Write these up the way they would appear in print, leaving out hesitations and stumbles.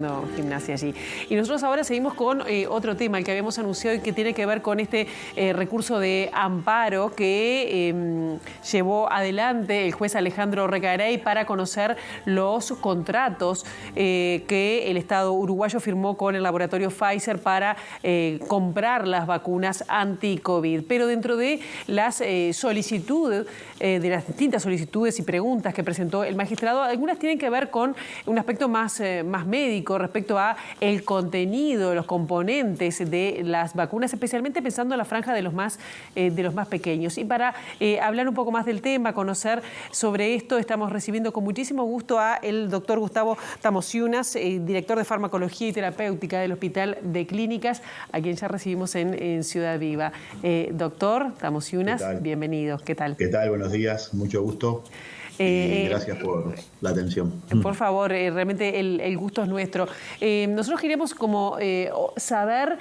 No, gimnasia allí. Y nosotros ahora seguimos con otro tema, el que habíamos anunciado y que tiene que ver con este recurso de amparo que llevó adelante el juez Alejandro Recarey para conocer los contratos que el Estado uruguayo firmó con el laboratorio Pfizer para comprar las vacunas anti-COVID. Pero dentro de las solicitudes, de las distintas solicitudes y preguntas que presentó el magistrado, algunas tienen que ver con un aspecto más médico, respecto a el contenido, los componentes de las vacunas, especialmente pensando en la franja de los más pequeños. Y para hablar un poco más del tema, conocer sobre esto, estamos recibiendo con muchísimo gusto a el doctor Gustavo Tamosiunas, director de Farmacología y Terapéutica del Hospital de Clínicas, a quien ya recibimos en Ciudad Viva. Doctor Tamosiunas, bienvenido. ¿Qué tal? ¿Qué tal? Buenos días, mucho gusto. Y gracias por la atención. Por favor, realmente el gusto es nuestro. Nosotros queríamos saber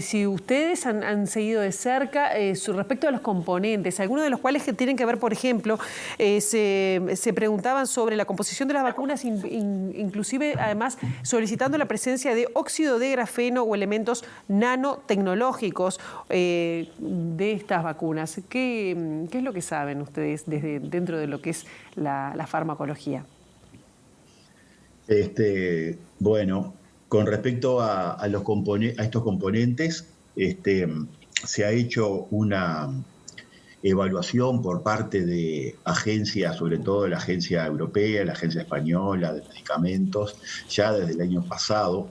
si ustedes han seguido de cerca respecto a los componentes, algunos de los cuales que tienen que ver, por ejemplo, se preguntaban sobre la composición de las vacunas, inclusive además solicitando la presencia de óxido de grafeno o elementos nanotecnológicos de estas vacunas. ¿Qué es lo que saben ustedes desde dentro de lo que es la farmacología? Bueno, con respecto a estos componentes, se ha hecho una evaluación por parte de agencias, sobre todo la agencia europea, la agencia española de medicamentos, ya desde el año pasado,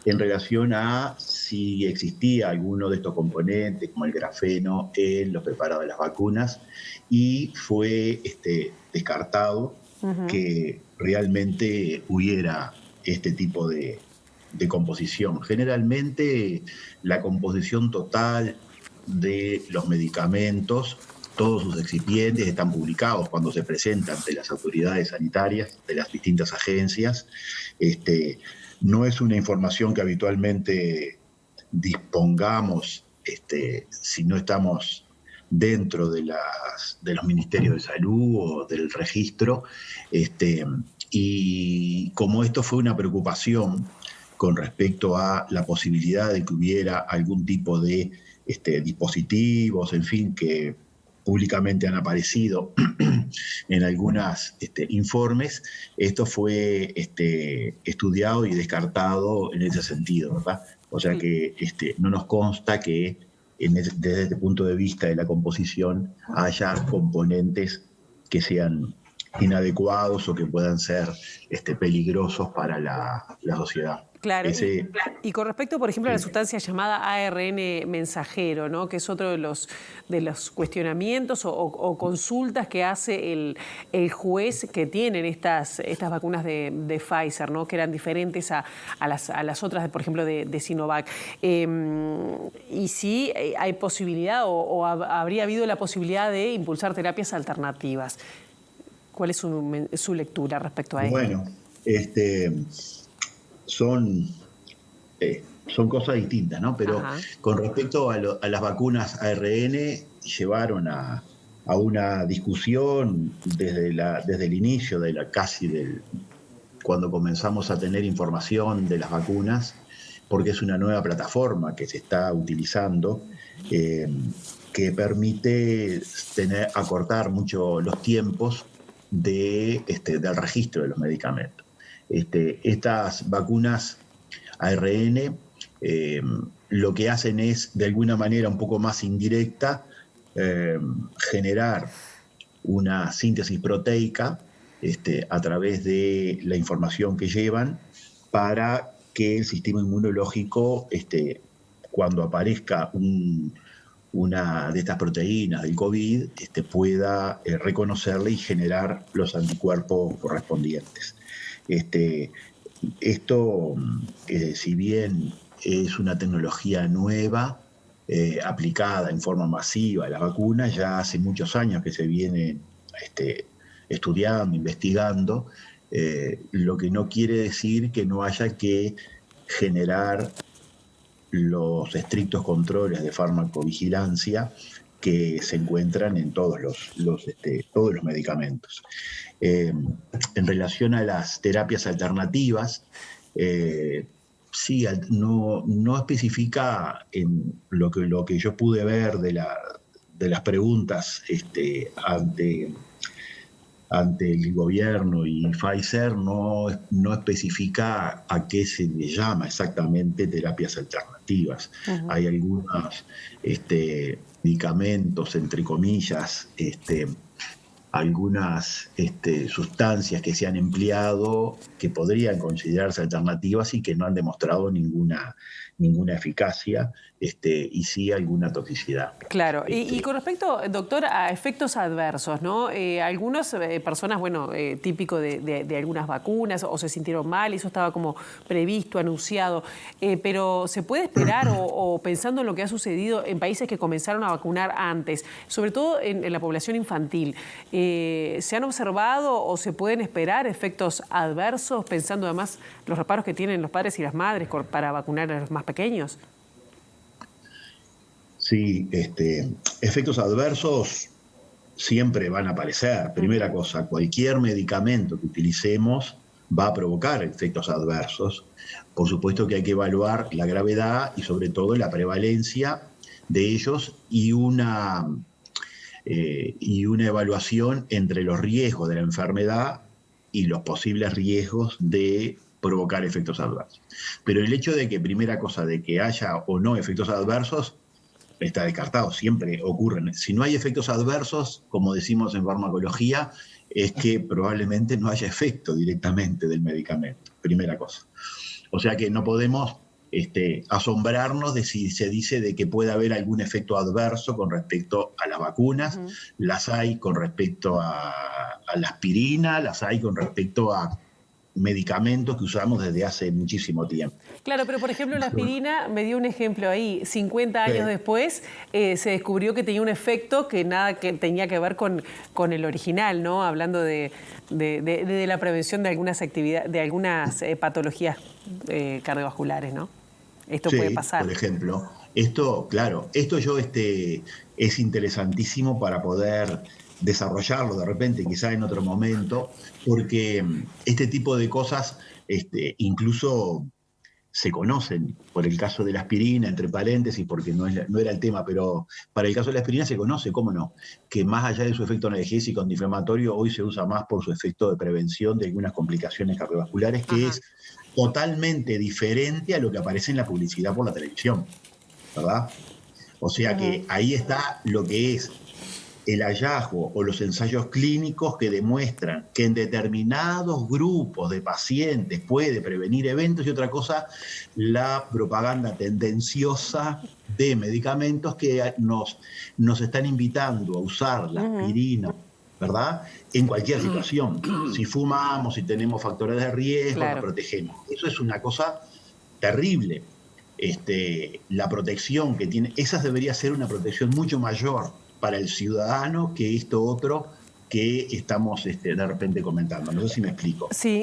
en relación a si existía alguno de estos componentes, como el grafeno, en los preparados de las vacunas, y fue descartado que realmente hubiera este tipo de composición. Generalmente la composición total de los medicamentos, todos sus excipientes están publicados cuando se presentan ante las autoridades sanitarias de las distintas agencias. No es una información que habitualmente dispongamos si no estamos dentro de los ministerios de salud o del registro. Y como esto fue una preocupación con respecto a la posibilidad de que hubiera algún tipo de dispositivos, en fin, que públicamente han aparecido en algunos informes, esto fue estudiado y descartado en ese sentido, ¿verdad? O sea que no nos consta que desde este punto de vista de la composición haya componentes que sean inadecuados o que puedan ser peligrosos para la sociedad. Claro, y con respecto, por ejemplo, a la sustancia llamada ARN mensajero, ¿no?, que es otro de los cuestionamientos o consultas que hace el juez que tienen estas vacunas de Pfizer, ¿no?, que eran diferentes a las otras, por ejemplo, de Sinovac. Y si hay posibilidad o habría habido la posibilidad de impulsar terapias alternativas. ¿Cuál es su lectura respecto a esto? Bueno, son cosas distintas, ¿no? Pero con respecto a las vacunas ARN, llevaron a una discusión desde el inicio cuando comenzamos a tener información de las vacunas, porque es una nueva plataforma que se está utilizando, que permite acortar mucho los tiempos del registro de los medicamentos. Estas vacunas ARN lo que hacen es, de alguna manera un poco más indirecta, generar una síntesis proteica a través de la información que llevan para que el sistema inmunológico, cuando aparezca una de estas proteínas del COVID, pueda reconocerla y generar los anticuerpos correspondientes. Esto, si bien es una tecnología nueva, aplicada en forma masiva a las vacunas, ya hace muchos años que se viene estudiando, investigando, lo que no quiere decir que no haya que generar los estrictos controles de farmacovigilancia que se encuentran en todos los medicamentos. En relación a las terapias alternativas, Sí, no especifica en lo que yo pude ver de las preguntas ante el gobierno y Pfizer, no especifica a qué se le llama exactamente terapias alternativas. Ujú. Hay algunos medicamentos, entre comillas, algunas sustancias que se han empleado que podrían considerarse alternativas y que no han demostrado ninguna eficacia, y sí alguna toxicidad. Claro, y con respecto, doctor, a efectos adversos, ¿no? Algunas personas, bueno, típico de algunas vacunas, o se sintieron mal, eso estaba como previsto, anunciado, pero ¿se puede esperar o pensando en lo que ha sucedido en países que comenzaron a vacunar antes, sobre todo en la población infantil, ¿se han observado o se pueden esperar efectos adversos, pensando además los reparos que tienen los padres y las madres para vacunar a los más pequeños? Sí, efectos adversos siempre van a aparecer. Primera cosa, cualquier medicamento que utilicemos va a provocar efectos adversos. Por supuesto que hay que evaluar la gravedad y sobre todo la prevalencia de ellos y una evaluación entre los riesgos de la enfermedad y los posibles riesgos de provocar efectos adversos. Pero el hecho de que, primera cosa, de que haya o no efectos adversos, está descartado, siempre ocurren. Si no hay efectos adversos, como decimos en farmacología, es que probablemente no haya efecto directamente del medicamento, primera cosa. O sea que no podemos asombrarnos de si se dice de que puede haber algún efecto adverso con respecto a las vacunas. Las hay con respecto a la aspirina, las hay con respecto a medicamentos que usamos desde hace muchísimo tiempo. Claro, pero por ejemplo la aspirina, me dio un ejemplo ahí, 50 años después se descubrió que tenía un efecto que nada que tenía que ver con el original, ¿no? Hablando de la prevención de algunas actividades, de algunas patologías cardiovasculares, ¿no? Esto puede pasar. Por ejemplo, esto es interesantísimo para poder desarrollarlo de repente, quizá en otro momento, porque este tipo de cosas incluso se conocen. Por el caso de la aspirina, entre paréntesis, porque no era el tema, pero para el caso de la aspirina se conoce, cómo no, que más allá de su efecto analgésico antiinflamatorio, hoy se usa más por su efecto de prevención de algunas complicaciones cardiovasculares, que es totalmente diferente a lo que aparece en la publicidad por la televisión, ¿verdad? O sea que ahí está lo que es el hallazgo o los ensayos clínicos que demuestran que en determinados grupos de pacientes puede prevenir eventos, y otra cosa, la propaganda tendenciosa de medicamentos que nos están invitando a usar la aspirina, ¿verdad? En cualquier situación. Si fumamos, si tenemos factores de riesgo, nos protegemos. Eso es una cosa terrible. La protección que tiene, esa debería ser una protección mucho mayor para el ciudadano que esto otro que estamos de repente comentando. No sé si me explico. Sí,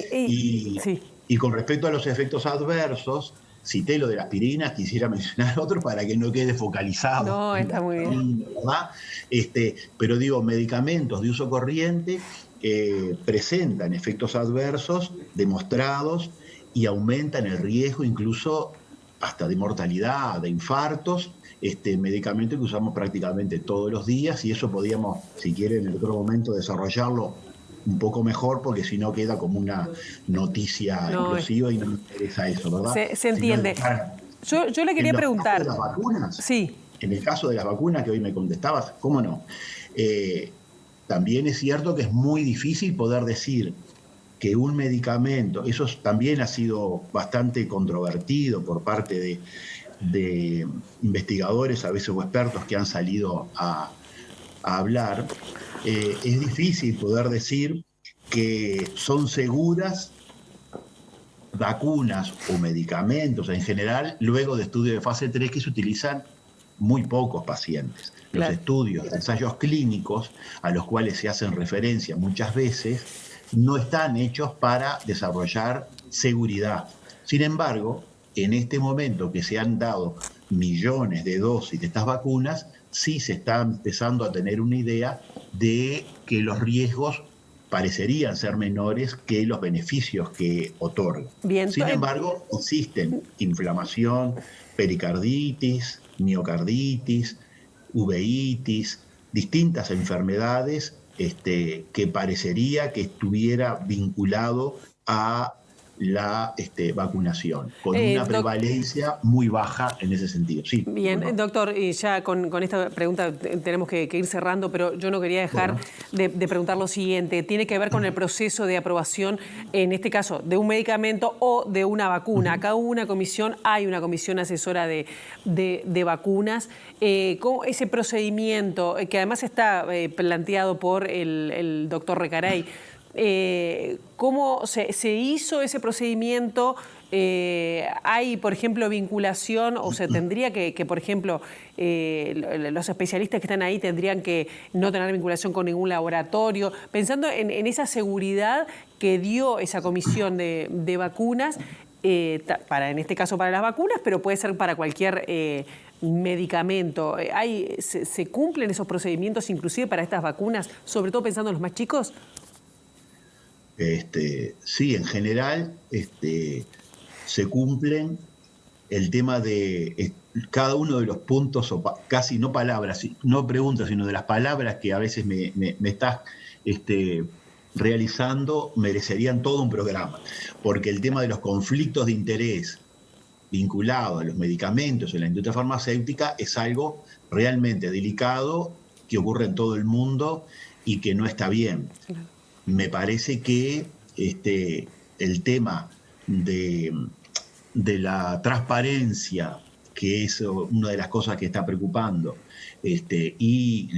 y con respecto a los efectos adversos, cité lo de la aspirina, quisiera mencionar otro para que no quede focalizado. No, está muy bien. ¿Verdad? Pero digo, medicamentos de uso corriente presentan efectos adversos demostrados y aumentan el riesgo incluso hasta de mortalidad, de infartos, medicamento que usamos prácticamente todos los días, y eso podíamos, si quieren, en otro momento desarrollarlo un poco mejor, porque si no queda como una noticia inclusiva y no me interesa eso, ¿verdad? Se entiende. Yo le quería preguntar. En el caso de las vacunas, sí. En el caso de las vacunas que hoy me contestabas, ¿cómo no? También es cierto que es muy difícil poder decir que un medicamento, eso también ha sido bastante controvertido por parte de investigadores, a veces o expertos que han salido a hablar, es difícil poder decir que son seguras vacunas o medicamentos en general luego de estudios de fase 3 que se utilizan muy pocos pacientes. Los estudios, ensayos clínicos a los cuales se hacen referencia muchas veces no están hechos para desarrollar seguridad. Sin embargo, en este momento que se han dado millones de dosis de estas vacunas, sí se está empezando a tener una idea de que los riesgos parecerían ser menores que los beneficios que otorga. Bien, sin embargo, existen inflamación, pericarditis, miocarditis, uveitis, distintas enfermedades que parecería que estuviera vinculado a la vacunación, con una prevalencia muy baja en ese sentido. Sí, bien, doctor, y ya con esta pregunta tenemos que ir cerrando, pero yo no quería dejar de preguntar lo siguiente. Tiene que ver con el proceso de aprobación, en este caso, de un medicamento o de una vacuna. Acá hubo una comisión, hay una comisión asesora de vacunas. ¿Cómo ese procedimiento, que además está planteado por el doctor Recaray, ¿cómo se hizo ese procedimiento? ¿Hay, por ejemplo, vinculación o se tendría que, por ejemplo, los especialistas que están ahí tendrían que no tener vinculación con ningún laboratorio? Pensando en esa seguridad que dio esa comisión de vacunas, en este caso para las vacunas, pero puede ser para cualquier medicamento. ¿Se cumplen esos procedimientos inclusive para estas vacunas, sobre todo pensando en los más chicos? Sí, en general se cumplen. El tema de cada uno de los puntos, o casi no palabras, no preguntas, sino de las palabras que a veces me estás realizando, merecerían todo un programa. Porque el tema de los conflictos de interés vinculados a los medicamentos en la industria farmacéutica es algo realmente delicado que ocurre en todo el mundo y que no está bien. Me parece que el tema de la transparencia, que es una de las cosas que está preocupando, y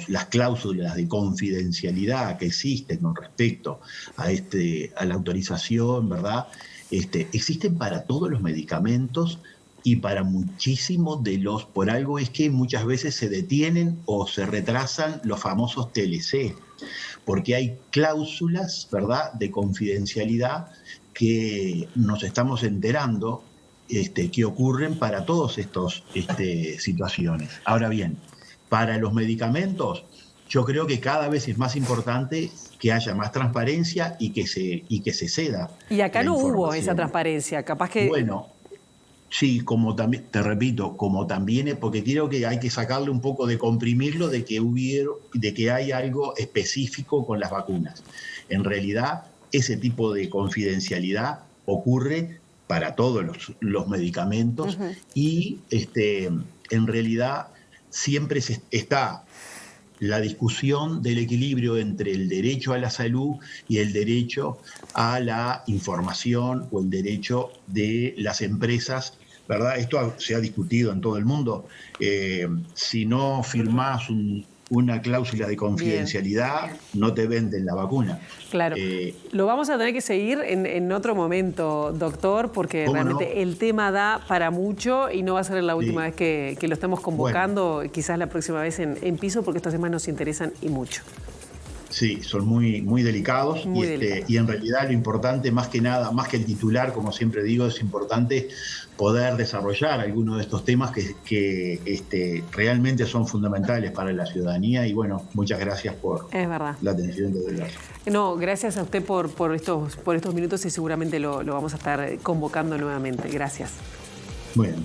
las cláusulas de confidencialidad que existen con respecto a la autorización, ¿verdad? Existen para todos los medicamentos y para muchísimos de los, por algo es que muchas veces se detienen o se retrasan los famosos TLC, porque hay cláusulas, ¿verdad?, de confidencialidad que nos estamos enterando que ocurren para todas estas situaciones. Ahora bien, para los medicamentos, yo creo que cada vez es más importante que haya más transparencia y que se ceda. Y acá no hubo esa transparencia, capaz que... Bueno, sí, como también, te repito, como también es porque creo que hay que sacarle un poco de comprimirlo de que hay algo específico con las vacunas. En realidad, ese tipo de confidencialidad ocurre para todos los medicamentos y en realidad siempre está la discusión del equilibrio entre el derecho a la salud y el derecho a la información o el derecho de las empresas, ¿verdad? Esto se ha discutido en todo el mundo. Si no firmás una cláusula de confidencialidad, bien, no te venden la vacuna. Claro. Lo vamos a tener que seguir en otro momento, doctor, porque realmente no, el tema da para mucho y no va a ser la última vez que lo estamos convocando, quizás la próxima vez en piso, porque estos temas nos interesan y mucho. Sí, son muy, muy delicados, y en realidad lo importante, más que nada, más que el titular, como siempre digo, es importante poder desarrollar algunos de estos temas que realmente son fundamentales para la ciudadanía. Y bueno, muchas gracias por la atención de verdad. No, gracias a usted por estos minutos y seguramente lo vamos a estar convocando nuevamente. Gracias. Bueno.